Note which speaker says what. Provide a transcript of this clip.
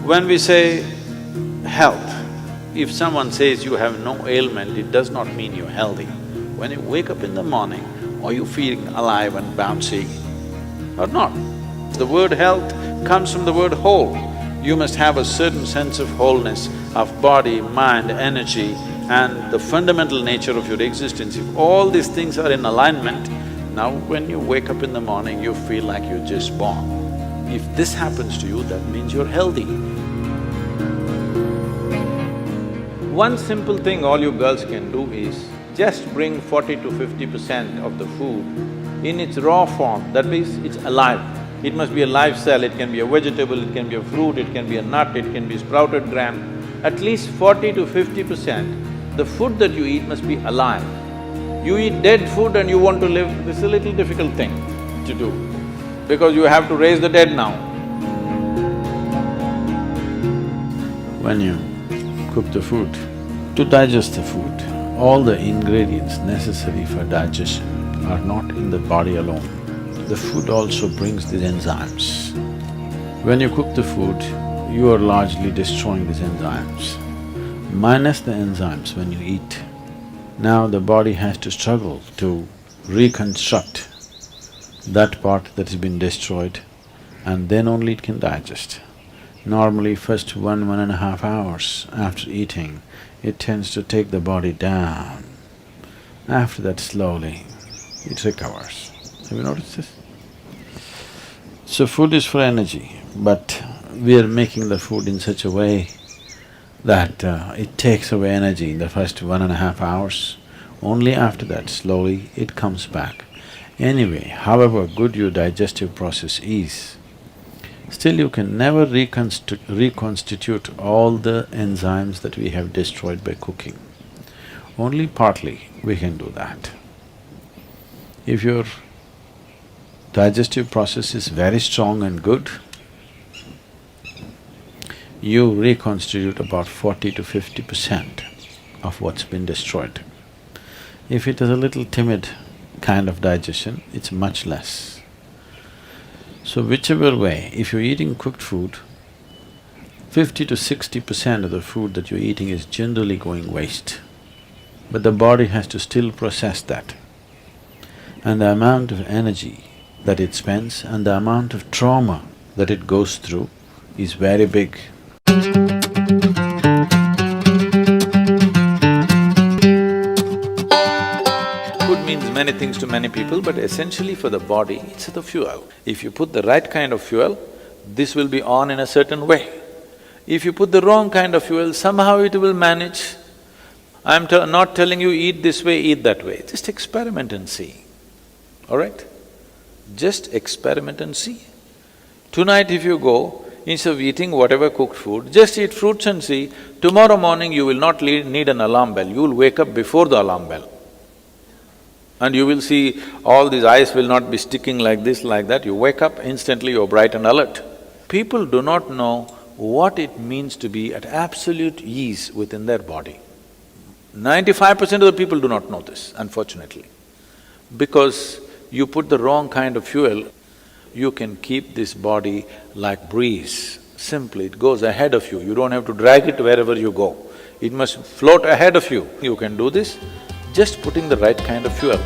Speaker 1: When we say health, if someone says you have no ailment, it does not mean you're healthy. When you wake up in the morning, are you feeling alive and bouncy or not? The word health comes from the word whole. You must have a certain sense of wholeness of body, mind, energy and the fundamental nature of your existence. If all these things are in alignment, now when you wake up in the morning, you feel like you're just born. If this happens to you, that means you're healthy. One simple thing all you girls can do is just bring 40 to 50% of the food in its raw form, that means it's alive. It must be a live cell, it can be a vegetable, it can be a fruit, it can be a nut, it can be sprouted gram. At least 40 to 50%, the food that you eat must be alive. You eat dead food and you want to live, this is a little difficult thing to do, because you have to raise the dead now. When you cook the food, to digest the food, all the ingredients necessary for digestion are not in the body alone. The food also brings these enzymes. When you cook the food, you are largely destroying these enzymes. Minus the enzymes when you eat, now the body has to struggle to reconstruct that part that has been destroyed and then only it can digest. Normally first 1.5 hours after eating, it tends to take the body down. After that slowly, it recovers. Have you noticed this? So food is for energy, but we are making the food in such a way that it takes away energy in the first 1.5 hours. Only after that, slowly, it comes back. Anyway, however good your digestive process is, still you can never reconstitute all the enzymes that we have destroyed by cooking. Only partly we can do that. If your digestive process is very strong and good, you reconstitute about 40 to 50% of what's been destroyed. If it is a little timid kind of digestion, it's much less. So whichever way, if you're eating cooked food, 50 to 60% of the food that you're eating is generally going waste. But the body has to still process that. And the amount of energy that it spends and the amount of trauma that it goes through is very big. Food means many things to many people, but essentially for the body, it's the fuel. If you put the right kind of fuel, this will be on in a certain way. If you put the wrong kind of fuel, somehow it will manage. I'm not telling you eat this way, eat that way, just experiment and see, all right? Just experiment and see. Tonight if you go, instead of eating whatever cooked food, just eat fruits and see, tomorrow morning you will not need an alarm bell, you will wake up before the alarm bell. And you will see all these eyes will not be sticking like this, like that, you wake up, instantly you're bright and alert. People do not know what it means to be at absolute ease within their body. 95% of the people do not know this, unfortunately. Because you put the wrong kind of fuel, you can keep this body like breeze. Simply, it goes ahead of you, you don't have to drag it wherever you go. It must float ahead of you. You can do this just putting the right kind of fuel.